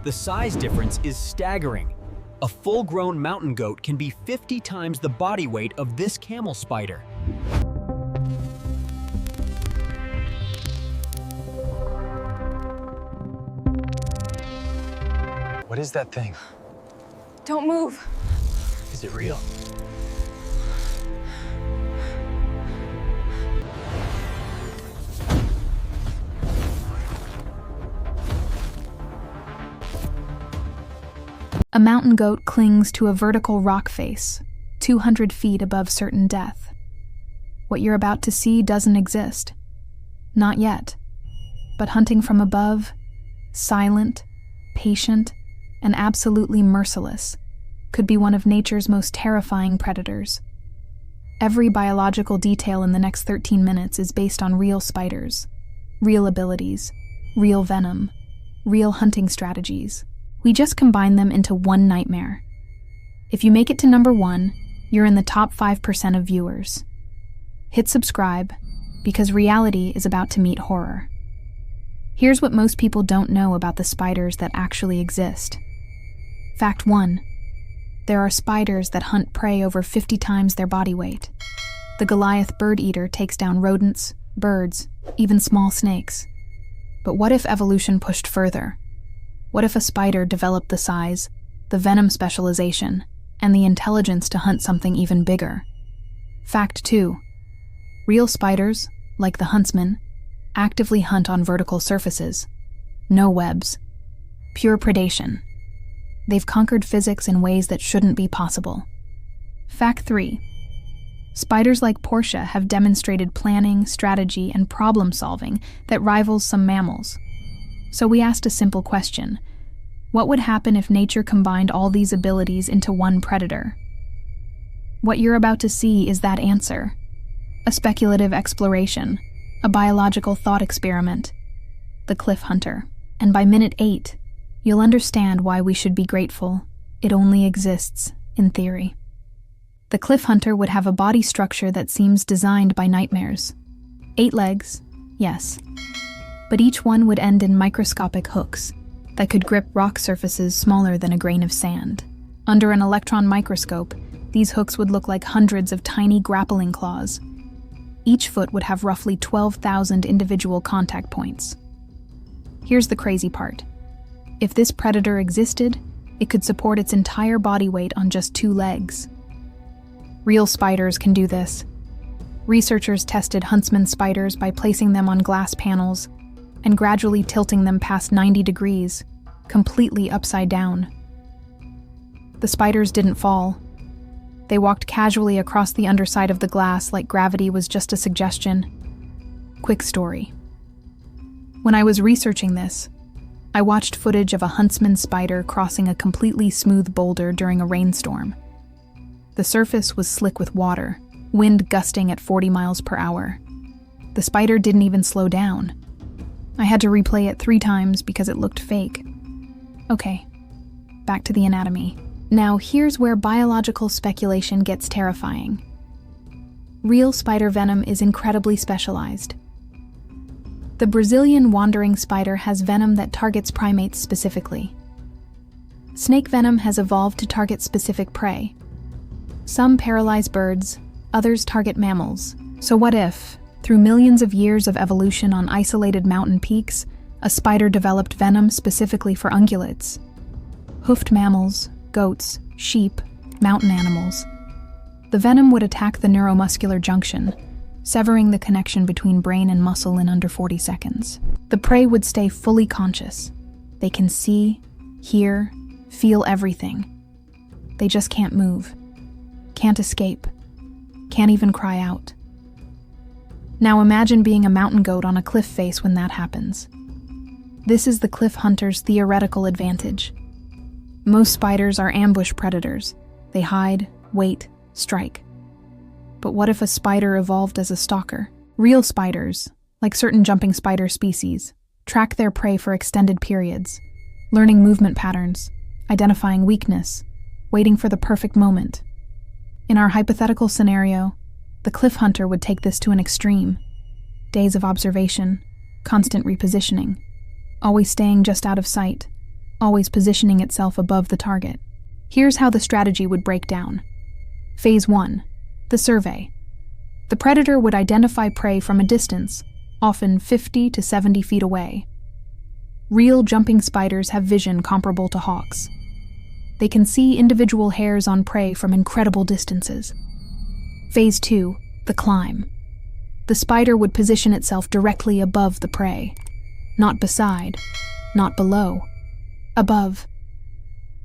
The size difference is staggering. A full-grown mountain goat can be 50 times the body weight of this camel spider. What is that thing? Don't move. Is it real? A mountain goat clings to a vertical rock face, 200 feet above certain death. What you're about to see doesn't exist. Not yet. But hunting from above, silent, patient, and absolutely merciless, could be one of nature's most terrifying predators. Every biological detail in the next 13 minutes is based on real spiders, real abilities, real venom, real hunting strategies. We just combine them into one nightmare. If you make it to number 1, you're in the top 5% of viewers. Hit subscribe, because reality is about to meet horror. Here's what most people don't know about the spiders that actually exist. Fact 1. There are spiders that hunt prey over 50 times their body weight. The Goliath Birdeater takes down rodents, birds, even small snakes. But what if evolution pushed further? What if a spider developed the size, the venom specialization, and the intelligence to hunt something even bigger? Fact 2. Real spiders, like the Huntsman, actively hunt on vertical surfaces. No webs. Pure predation. They've conquered physics in ways that shouldn't be possible. Fact 3. Spiders like Portia have demonstrated planning, strategy, and problem-solving that rivals some mammals. So we asked a simple question. What would happen if nature combined all these abilities into one predator? What you're about to see is that answer. A speculative exploration, a biological thought experiment, the Cliff Hunter. And by minute 8, you'll understand why we should be grateful it only exists in theory. The Cliff Hunter would have a body structure that seems designed by nightmares. 8 legs, yes. But each one would end in microscopic hooks that could grip rock surfaces smaller than a grain of sand. Under an electron microscope, these hooks would look like hundreds of tiny grappling claws. Each foot would have roughly 12,000 individual contact points. Here's the crazy part. If this predator existed, it could support its entire body weight on just 2 legs. Real spiders can do this. Researchers tested Huntsman spiders by placing them on glass panels and gradually tilting them past 90 degrees, completely upside down. The spiders didn't fall. They walked casually across the underside of the glass like gravity was just a suggestion. Quick story. When I was researching this, I watched footage of a Huntsman spider crossing a completely smooth boulder during a rainstorm. The surface was slick with water, wind gusting at 40 miles per hour. The spider didn't even slow down. I had to replay it 3 times because it looked fake. Okay, back to the anatomy. Now here's where biological speculation gets terrifying. Real spider venom is incredibly specialized. The Brazilian wandering spider has venom that targets primates specifically. Snake venom has evolved to target specific prey. Some paralyze birds, others target mammals. So what if, through millions of years of evolution on isolated mountain peaks, a spider developed venom specifically for ungulates? Hoofed mammals, goats, sheep, mountain animals. The venom would attack the neuromuscular junction, severing the connection between brain and muscle in under 40 seconds. The prey would stay fully conscious. They can see, hear, feel everything. They just can't move, can't escape, can't even cry out. Now imagine being a mountain goat on a cliff face when that happens. This is the cliff hunter's theoretical advantage. Most spiders are ambush predators. They hide, wait, strike. But what if a spider evolved as a stalker? Real spiders, like certain jumping spider species, track their prey for extended periods, learning movement patterns, identifying weakness, waiting for the perfect moment. In our hypothetical scenario, the cliff hunter would take this to an extreme. Days of observation, constant repositioning, always staying just out of sight, always positioning itself above the target. Here's how the strategy would break down. Phase 1. The survey. The predator would identify prey from a distance, often 50 to 70 feet away. Real jumping spiders have vision comparable to hawks. They can see individual hairs on prey from incredible distances. Phase 2. The climb. The spider would position itself directly above the prey. Not beside, not below, above.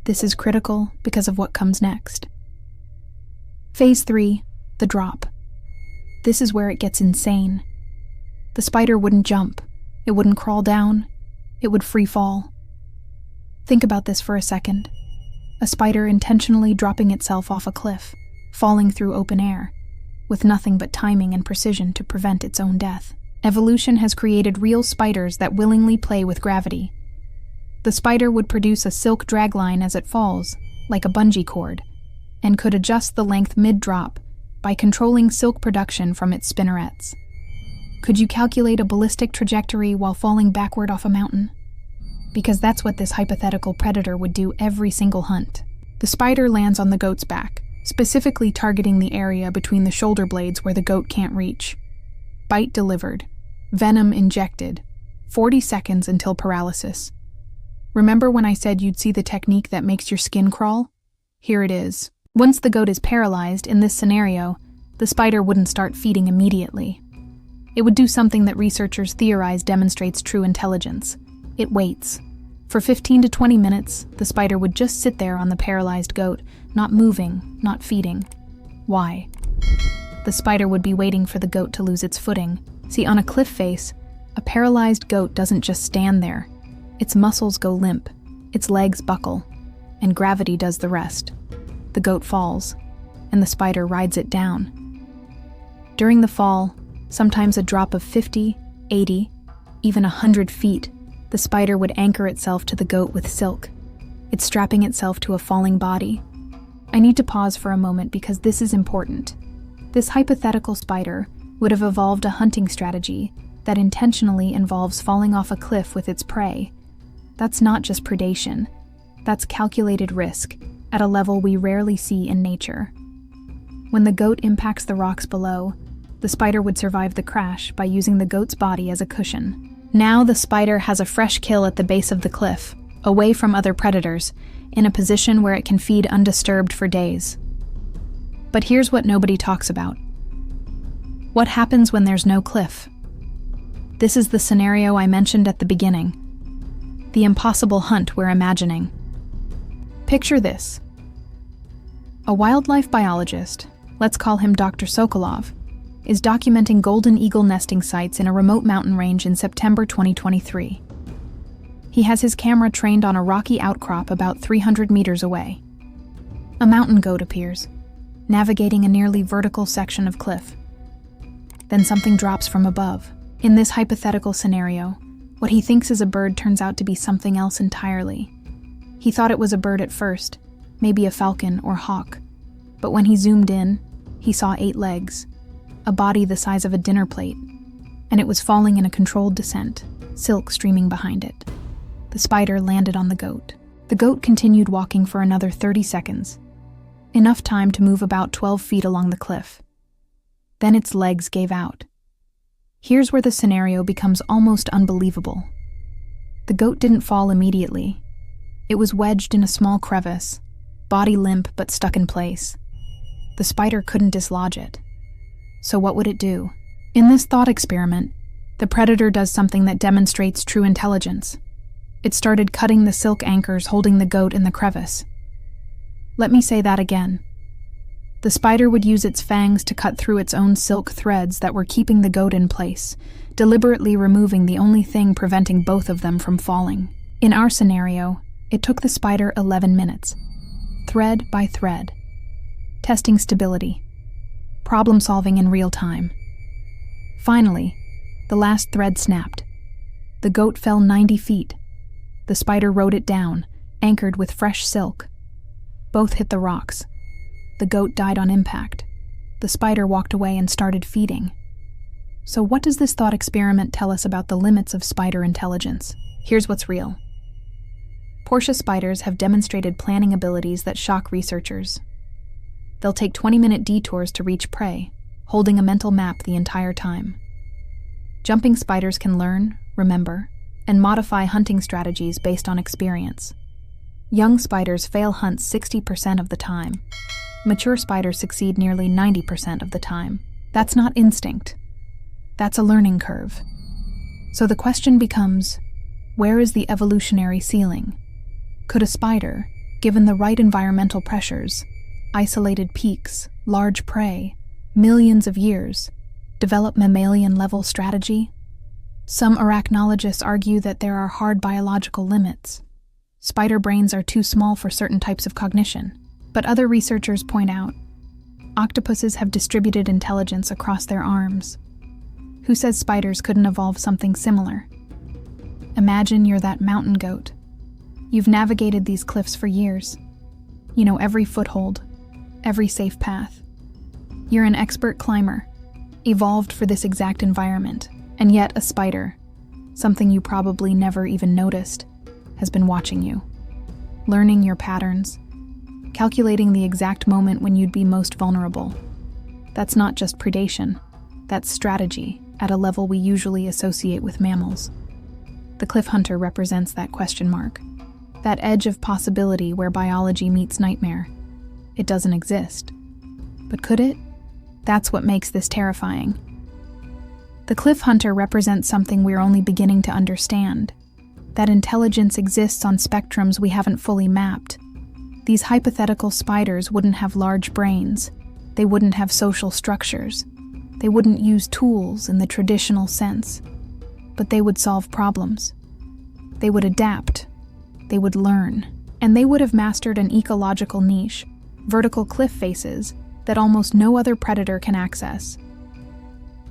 This is critical because of what comes next. Phase 3. The drop. This is where it gets insane. The spider wouldn't jump. It wouldn't crawl down. It would free fall. Think about this for a second. A spider intentionally dropping itself off a cliff, falling through open air, with nothing but timing and precision to prevent its own death. Evolution has created real spiders that willingly play with gravity. The spider would produce a silk dragline as it falls, like a bungee cord, and could adjust the length mid-drop by controlling silk production from its spinnerets. Could you calculate a ballistic trajectory while falling backward off a mountain? Because that's what this hypothetical predator would do every single hunt. The spider lands on the goat's back, specifically targeting the area between the shoulder blades where the goat can't reach. Bite delivered. Venom injected. 40 seconds until paralysis. Remember when I said you'd see the technique that makes your skin crawl? Here it is. Once the goat is paralyzed, in this scenario, the spider wouldn't start feeding immediately. It would do something that researchers theorize demonstrates true intelligence. It waits. For 15 to 20 minutes, the spider would just sit there on the paralyzed goat, not moving, not feeding. Why? The spider would be waiting for the goat to lose its footing. See, on a cliff face, a paralyzed goat doesn't just stand there. Its muscles go limp, its legs buckle, and gravity does the rest. The goat falls, and the spider rides it down. During the fall, sometimes a drop of 50, 80, even 100 feet, the spider would anchor itself to the goat with silk. It's strapping itself to a falling body. I need to pause for a moment because this is important. This hypothetical spider would have evolved a hunting strategy that intentionally involves falling off a cliff with its prey. That's not just predation. That's calculated risk at a level we rarely see in nature. When the goat impacts the rocks below, the spider would survive the crash by using the goat's body as a cushion. Now the spider has a fresh kill at the base of the cliff, away from other predators, in a position where it can feed undisturbed for days. But here's what nobody talks about. What happens when there's no cliff? This is the scenario I mentioned at the beginning. The impossible hunt we're imagining. Picture this. A wildlife biologist, let's call him Dr. Sokolov, is documenting golden eagle nesting sites in a remote mountain range in September 2023. He has his camera trained on a rocky outcrop about 300 meters away. A mountain goat appears, navigating a nearly vertical section of cliff. Then something drops from above. In this hypothetical scenario, what he thinks is a bird turns out to be something else entirely. He thought it was a bird at first, maybe a falcon or hawk. But when he zoomed in, he saw 8 legs, a body the size of a dinner plate, and it was falling in a controlled descent, silk streaming behind it. The spider landed on the goat. The goat continued walking for another 30 seconds, enough time to move about 12 feet along the cliff. Then its legs gave out. Here's where the scenario becomes almost unbelievable. The goat didn't fall immediately. It was wedged in a small crevice, body limp but stuck in place. The spider couldn't dislodge it. So what would it do? In this thought experiment, the predator does something that demonstrates true intelligence. It started cutting the silk anchors holding the goat in the crevice. Let me say that again. The spider would use its fangs to cut through its own silk threads that were keeping the goat in place, deliberately removing the only thing preventing both of them from falling. In our scenario, it took the spider 11 minutes, thread by thread, testing stability, problem solving in real time. Finally, the last thread snapped. The goat fell 90 feet. The spider rode it down, anchored with fresh silk. Both hit the rocks. The goat died on impact. The spider walked away and started feeding. So what does this thought experiment tell us about the limits of spider intelligence? Here's what's real. Portia spiders have demonstrated planning abilities that shock researchers. They'll take 20-minute detours to reach prey, holding a mental map the entire time. Jumping spiders can learn, remember, and modify hunting strategies based on experience. Young spiders fail hunts 60% of the time. Mature spiders succeed nearly 90% of the time. That's not instinct. That's a learning curve. So the question becomes, where is the evolutionary ceiling? Could a spider, given the right environmental pressures, isolated peaks, large prey, millions of years, develop mammalian-level strategy? Some arachnologists argue that there are hard biological limits. Spider brains are too small for certain types of cognition, but other researchers point out octopuses have distributed intelligence across their arms. Who says spiders couldn't evolve something similar? Imagine you're that mountain goat. You've navigated these cliffs for years. You know every foothold, every safe path. You're an expert climber, evolved for this exact environment, and yet a spider, something you probably never even noticed, has been watching you, learning your patterns, calculating the exact moment when you'd be most vulnerable. That's not just predation, that's strategy at a level we usually associate with mammals. The cliff hunter represents that question mark, that edge of possibility where biology meets nightmare. It doesn't exist. But could it? That's what makes this terrifying. The cliff hunter represents something we're only beginning to understand, that intelligence exists on spectrums we haven't fully mapped. These hypothetical spiders wouldn't have large brains. They wouldn't have social structures. They wouldn't use tools in the traditional sense. But they would solve problems. They would adapt. They would learn. And they would have mastered an ecological niche, vertical cliff faces, that almost no other predator can access.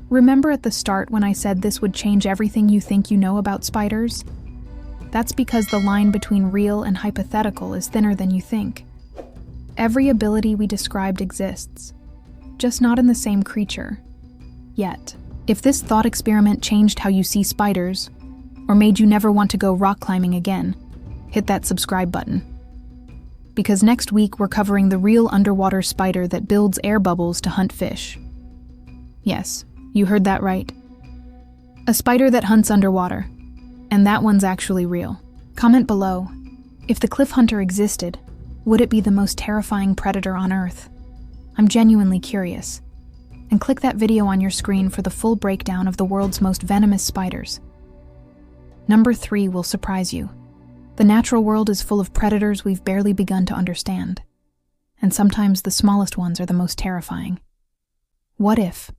Remember at the start when I said this would change everything you think you know about spiders? That's because the line between real and hypothetical is thinner than you think. Every ability we described exists, just not in the same creature. Yet, if this thought experiment changed how you see spiders, or made you never want to go rock climbing again, hit that subscribe button. Because next week we're covering the real underwater spider that builds air bubbles to hunt fish. Yes, you heard that right. A spider that hunts underwater. And that one's actually real. Comment below. If the cliff hunter existed, would it be the most terrifying predator on Earth? I'm genuinely curious. And click that video on your screen for the full breakdown of the world's most venomous spiders. Number 3 will surprise you. The natural world is full of predators we've barely begun to understand. And sometimes the smallest ones are the most terrifying. What if,